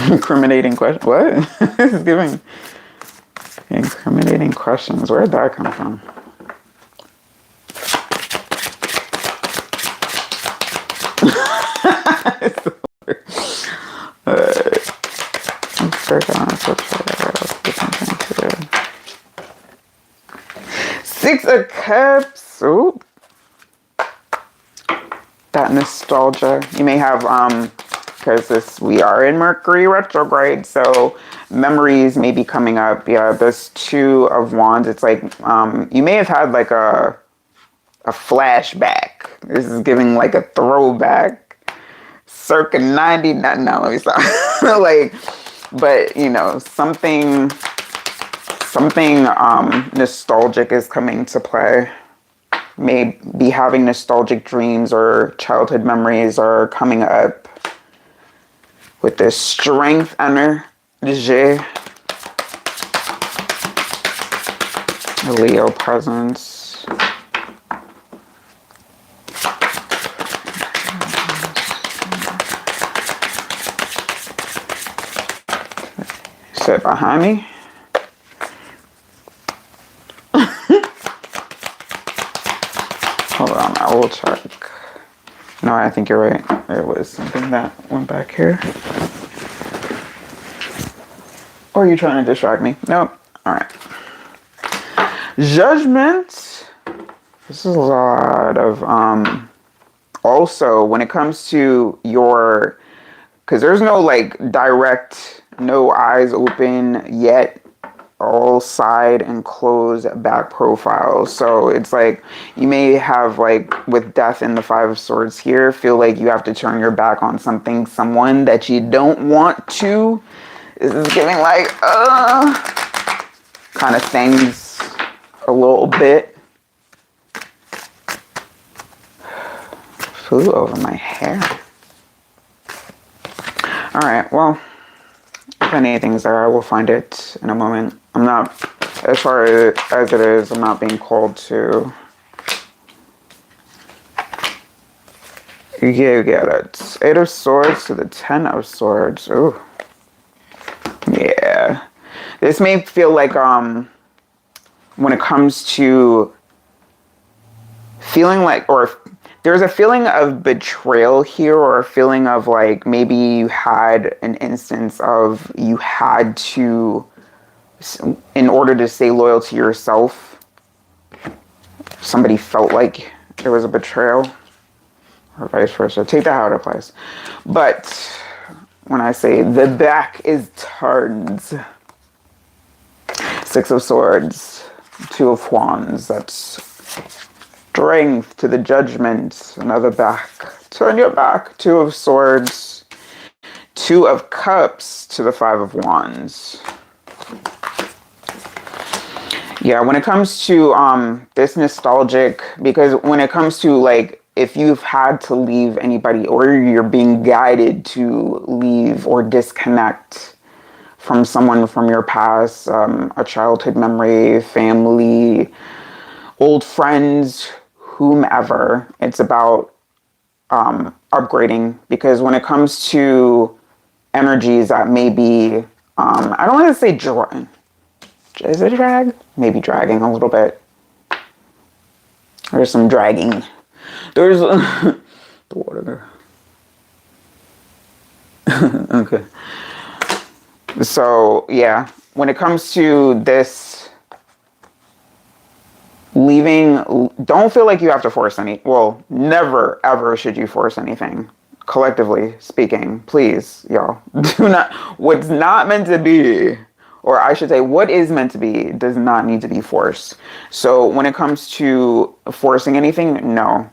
Incriminating question. What? It's giving incriminating questions. Where'd that come from? Six of Cups. Ooh. That nostalgia. You may have because we are in Mercury retrograde, so memories may be coming up. Yeah, this 2 of Wands. It's like you may have had like a flashback. This is giving like a throwback. Circa 90, not now, let me stop. Like, but something nostalgic is coming to play. May be having nostalgic dreams or childhood memories are coming up with this strength energy. Leo presence. Sit behind me. Hold on, I will check. No, I think you're right. There was something that went back here. Or are you trying to distract me? Nope. All right. Judgment. This is a lot of also when it comes to your, because there's no like direct, no eyes open yet, all side and closed back profiles. So it's like you may have, like with Death and the 5 of Swords here, feel like you have to turn your back on something, someone that you don't want to. This is giving like kind of stings a little bit. Flew over my hair. All right, well, if anything's there, I will find it in a moment. I'm not, as far as it is, I'm not being called to Yeah, that's 8 of Swords to the 10 of Swords. Ooh. Yeah. This may feel like, when it comes to feeling like, or there's a feeling of betrayal here, or a feeling of like maybe you had an instance of you had to, in order to stay loyal to yourself, somebody felt like there was a betrayal, or vice versa. Take that how it applies. But when I say the back is turned, 6 of Swords, 2 of Wands, that's strength to the Judgment, another back. Turn your back, 2 of Swords, 2 of Cups to the 5 of Wands. Yeah, when it comes to this nostalgic, because when it comes to like, if you've had to leave anybody or you're being guided to leave or disconnect from someone from your past, a childhood memory, family, old friends, whomever, it's about upgrading. Because when it comes to energies that may be, I don't want to say is it drag? Maybe dragging a little bit. There's some dragging. There's the water. Okay. So yeah, when it comes to this leaving, don't feel like you have to force any. Well, never ever should you force anything. Collectively speaking, please, y'all, do not. What's not meant to be, or I should say, what is meant to be, does not need to be forced. So when it comes to forcing anything, no.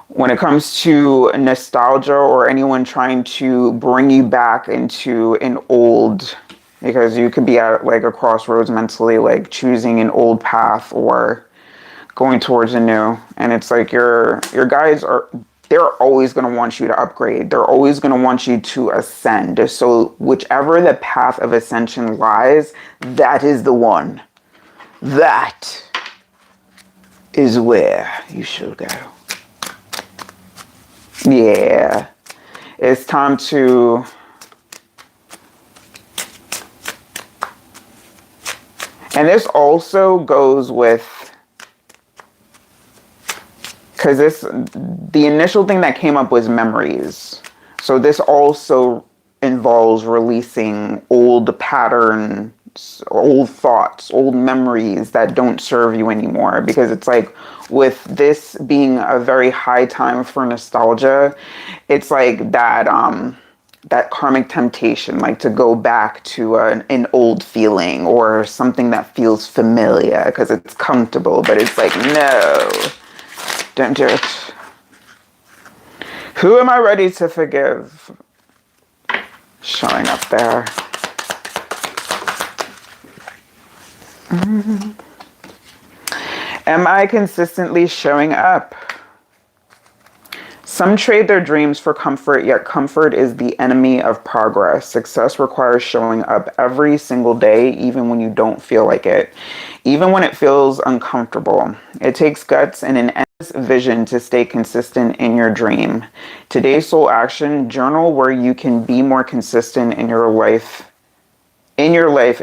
When it comes to nostalgia or anyone trying to bring you back into an old, because you could be at like a crossroads mentally, like choosing an old path or going towards a new, and it's like your guys are, they're always going to want you to upgrade. They're always going to want you to ascend. So whichever the path of ascension lies, that is the one. That is where you should go. Yeah, it's time to and this also goes with, because the initial thing that came up was memories. So this also involves releasing old patterns, old thoughts, old memories that don't serve you anymore. Because it's like, with this being a very high time for nostalgia, it's like that that karmic temptation, like to go back to an old feeling or something that feels familiar because it's comfortable. But it's like, no, don't do it. Who am I ready to forgive? Showing up there. Am I consistently showing up? Some trade their dreams for comfort, yet comfort is the enemy of progress. Success requires showing up every single day, even when you don't feel like it, even when it feels uncomfortable. It takes guts and an endless vision to stay consistent in your dream. Today's soul action: journal where you can be more consistent in your life in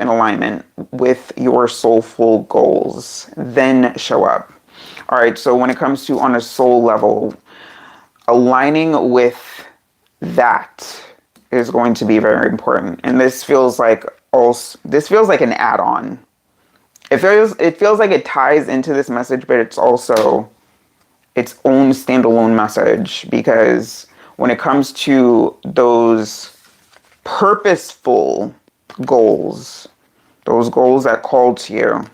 alignment with your soulful goals, then show up. All right, so when it comes to on a soul level, aligning with that is going to be very important. And this feels like an add-on. It feels like it ties into this message, but it's also its own standalone message, because when it comes to those purposeful goals, those goals that call to you,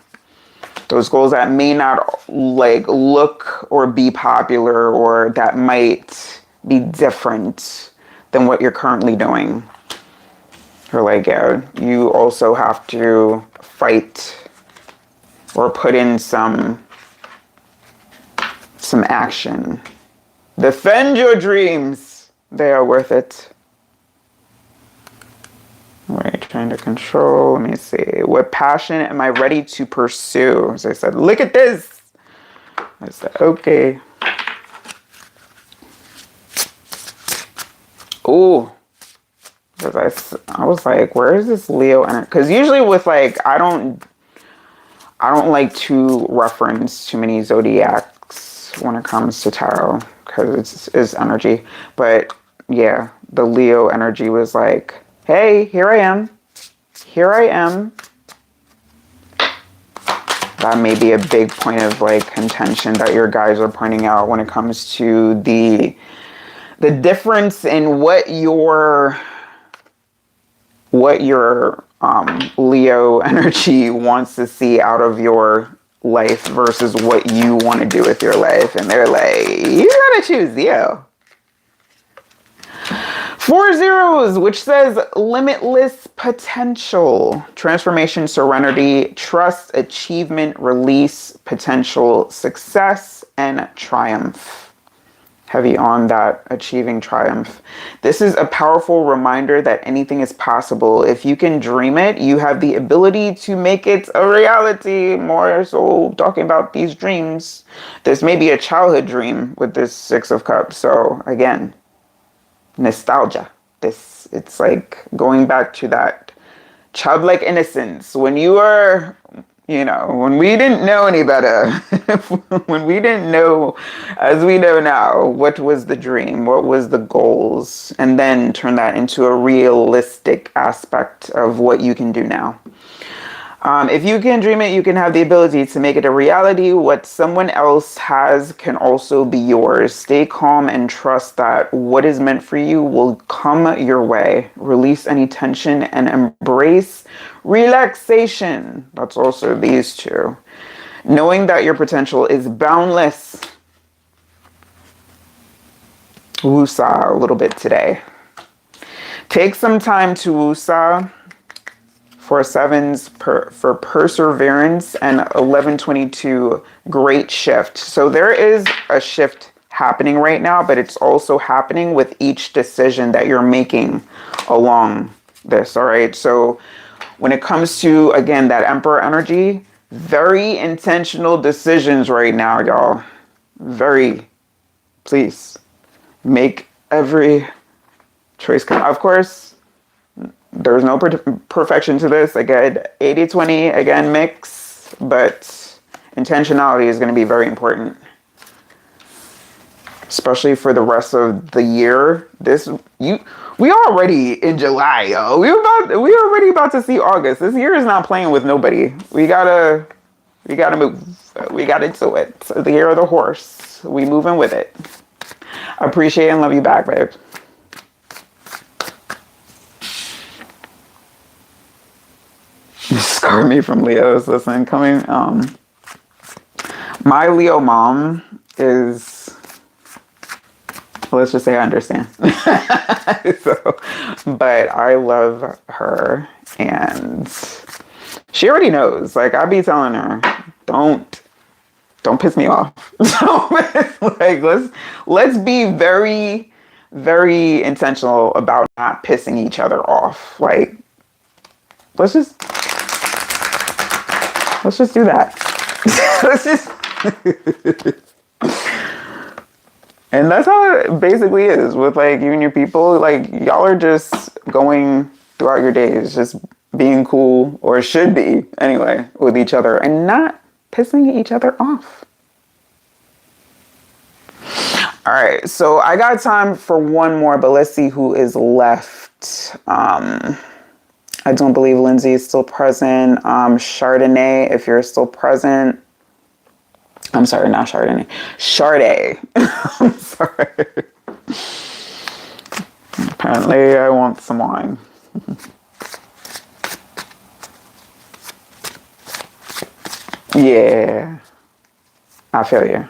those goals that may not like look or be popular, or that might be different than what you're currently doing, or like, yeah, you also have to fight or put in some action. Defend your dreams. They are worth it. What are you trying to control? Let me see. What passion am I ready to pursue? As I said, look at this. I said, okay. Ooh. I was like, where is this Leo energy? Because usually with like, I don't like to reference too many zodiacs when it comes to tarot because it's energy. But yeah, the Leo energy was like, hey, here I am. Here I am. That may be a big point of like contention that your guys are pointing out when it comes to the difference in what your Leo energy wants to see out of your life versus what you want to do with your life. And they're like, you gotta choose Leo. 4 zeros, which says limitless potential, transformation, serenity, trust, achievement, release, potential, success, and triumph. Heavy on that achieving triumph. This is a powerful reminder that anything is possible. If you can dream it, you have the ability to make it a reality. More so talking about these dreams. This may be a childhood dream with this 6 of Cups. So again, nostalgia. It's like going back to that childlike innocence when you were, when we didn't know any better, when we didn't know as we know now, what was the dream, what was the goals, and then turn that into a realistic aspect of what you can do now. If you can dream it, you can have the ability to make it a reality. What someone else has can also be yours. Stay calm and trust that what is meant for you will come your way. Release any tension and embrace relaxation. That's also these two. Knowing that your potential is boundless. Woosah a little bit today. Take some time to woosah. For 7s for perseverance, and 1122 great shift. So there is a shift happening right now, but it's also happening with each decision that you're making along this. All right. So when it comes to, again, that Emperor energy, very intentional decisions right now, y'all. Very, please make every choice. Of course, there's no perfection to this. Again, 80-20, again, mix, but intentionality is going to be very important, especially for the rest of the year. We already in July, yo. We already about to see August. This year is not playing with nobody. We gotta move. We got into it. So the year of the horse. We moving with it. Appreciate and love you back, babe. Scarred me from Leos. Listen, my Leo mom is, let's just say I understand. But I love her, and she already knows. Like, I be telling her, don't piss me off. Like, let's be very, very intentional about not pissing each other off. Like, let's just do that. Let's just and that's how it basically is with like you and your people. Like, y'all are just going throughout your days, just being cool, or should be anyway, with each other and not pissing each other off. All right, so I got time for one more, but let's see who is left. I don't believe Lindsay is still present. Chardonnay, if you're still present. I'm sorry, not Chardonnay. Charday. I'm sorry. Apparently, I want some wine. Yeah. I feel you.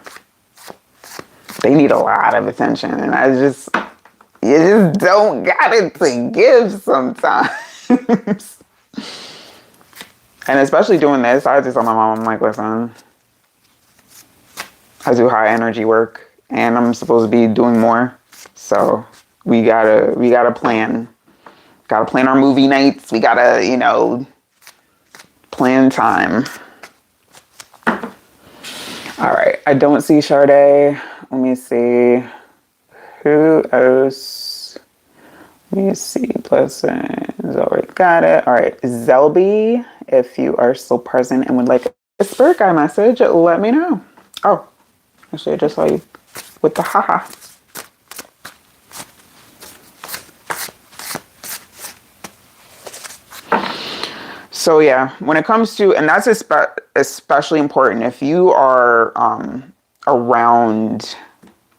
They need a lot of attention, and you just don't got it to give sometimes. And especially doing this, I just told my mom, I'm like, listen, I do high energy work and I'm supposed to be doing more. So we gotta plan. Gotta plan our movie nights. We gotta, plan time. All right. I don't see Sade. Let me see. Who else? Let me see. Blessings. All right, got it. All right, Zelby, if you are still present and would like a spirit guide message, let me know. Oh, actually, I just saw you with the haha. So yeah, when it comes to, and that's especially important if you are around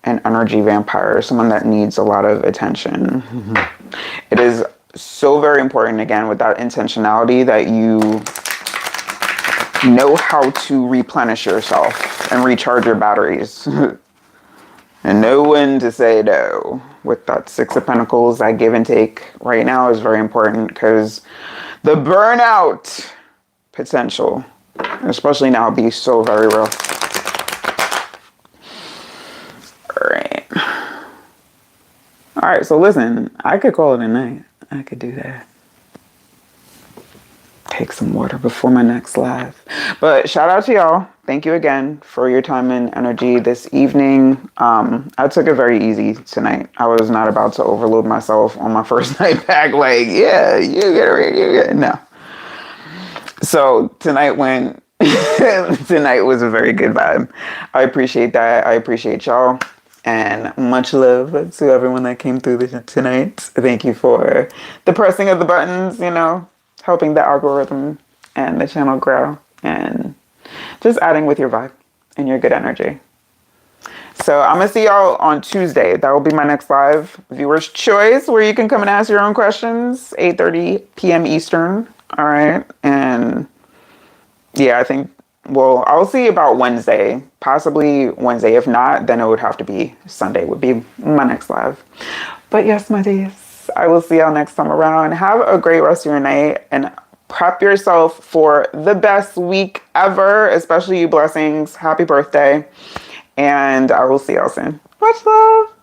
an energy vampire, someone that needs a lot of attention. It is so very important, again, with that intentionality, that you know how to replenish yourself and recharge your batteries. And know when to say no. With that Six of Pentacles, that give and take right now is very important, because the burnout potential, especially now, be so very real. All right, so listen, I could call it a night. I could do that. Take some water before my next live. But shout out to y'all. Thank you again for your time and energy this evening. I took it very easy tonight. I was not about to overload myself on my first night back. Like, yeah, you get it. No. So tonight tonight was a very good vibe. I appreciate that. I appreciate y'all. And much love to everyone that came through tonight. Thank you for the pressing of the buttons, helping the algorithm and the channel grow, and just adding with your vibe and your good energy. So I'm going to see y'all on Tuesday. That will be my next live, Viewer's Choice, where you can come and ask your own questions, 8:30 p.m. Eastern. All right. And yeah, I think, well, I'll see about Wednesday, possibly Wednesday. If not, then it would have to be Sunday would be my next live. But yes, my dears, I will see y'all next time around. Have a great rest of your night, and prep yourself for the best week ever, especially you blessings. Happy birthday. And I will see y'all soon. Much love.